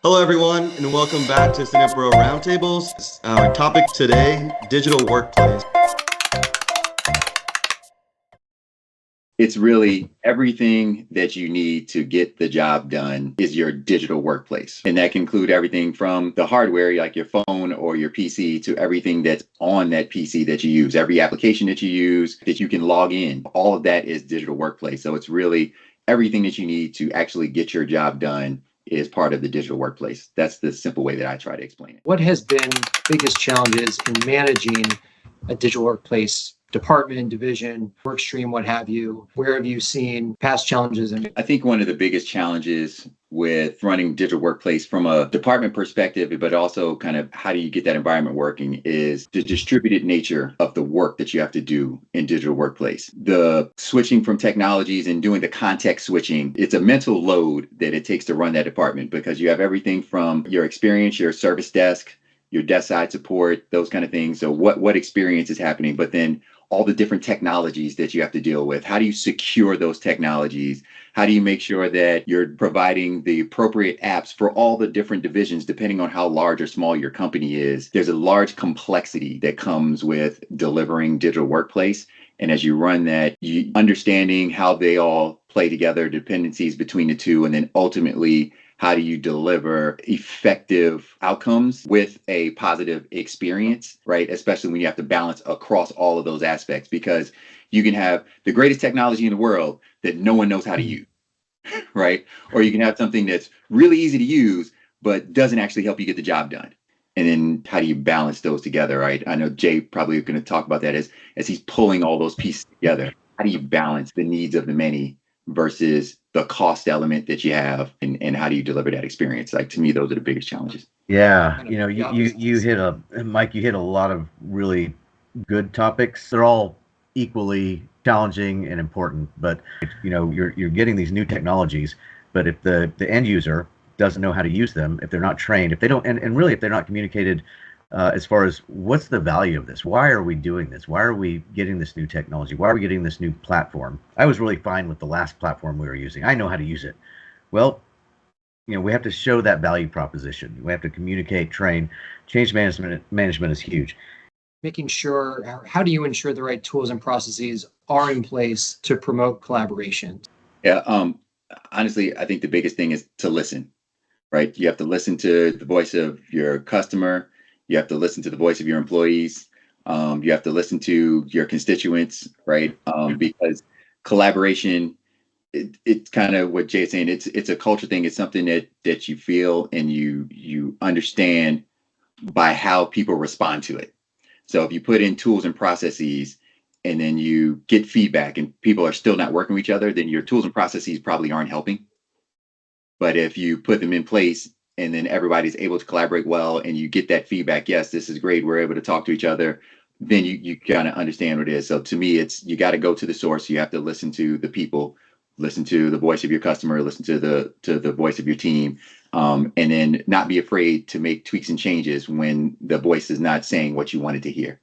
Hello, everyone, and welcome back to Sunipro Roundtables. Our topic today, digital workplace. It's really everything that you need to get the job done is your digital workplace. And that can include everything from the hardware, like your phone or your PC, to everything that's on that PC that you use. Every application that you use that you can log in, all of that is digital workplace. So it's really everything that you need to actually get your job done is part of the digital workplace. That's the simple way that I try to explain it. What has been biggest challenges in managing a digital workplace department, division, work stream, what have you? Where have you seen past challenges? I think one of the biggest challenges with running digital workplace from a department perspective, but also kind of how do you get that environment working, is the distributed nature of the work that you have to do in digital workplace. The switching from technologies and doing the context switching, it's a mental load that it takes to run that department because you have everything from your experience, your service desk, your desk side support, those kind of things. So what experience is happening, but then all the different technologies that you have to deal with. How do you secure those technologies? How do you make sure that you're providing the appropriate apps for all the different divisions, depending on how large or small your company is? There's a large complexity that comes with delivering digital workplace. And as you run that, you understanding how they all play together, dependencies between the two, and then ultimately, how do you deliver effective outcomes with a positive experience, right? Especially when you have to balance across all of those aspects, because you can have the greatest technology in the world that no one knows how to use, right? Or you can have something that's really easy to use, but doesn't actually help you get the job done. And then how do you balance those together, right? I know Jay probably going to talk about that as he's pulling all those pieces together. How do you balance the needs of the many versus the cost element that you have, and how do you deliver that experience? Like, to me, those are the biggest challenges. Yeah, you hit Mike, you hit a lot of really good topics. They're all equally challenging and important, but you're getting these new technologies, but if the end user doesn't know how to use them, if they're not trained, if they don't, and really if they're not communicated as far as what's the value of this? Why are we doing this? Why are we getting this new technology? Why are we getting this new platform? I was really fine with the last platform we were using. I know how to use it. Well, we have to show that value proposition. We have to communicate, train. Change management is huge. Making sure, how do you ensure the right tools and processes are in place to promote collaboration? Yeah, honestly, I think the biggest thing is to listen, right? You have to listen to the voice of your customer. You have to listen to the voice of your employees. You have to listen to your constituents, right? Because collaboration, it's kind of what Jay's saying. It's a culture thing. It's something that you feel and you understand by how people respond to it. So if you put in tools and processes and then you get feedback and people are still not working with each other, then your tools and processes probably aren't helping. But if you put them in place and then everybody's able to collaborate well and you get that feedback, yes, this is great, we're able to talk to each other, then you kind of understand what it is. So to me, it's you got to go to the source. You have to listen to the people, listen to the voice of your customer, listen to the voice of your team, and then not be afraid to make tweaks and changes when the voice is not saying what you wanted to hear.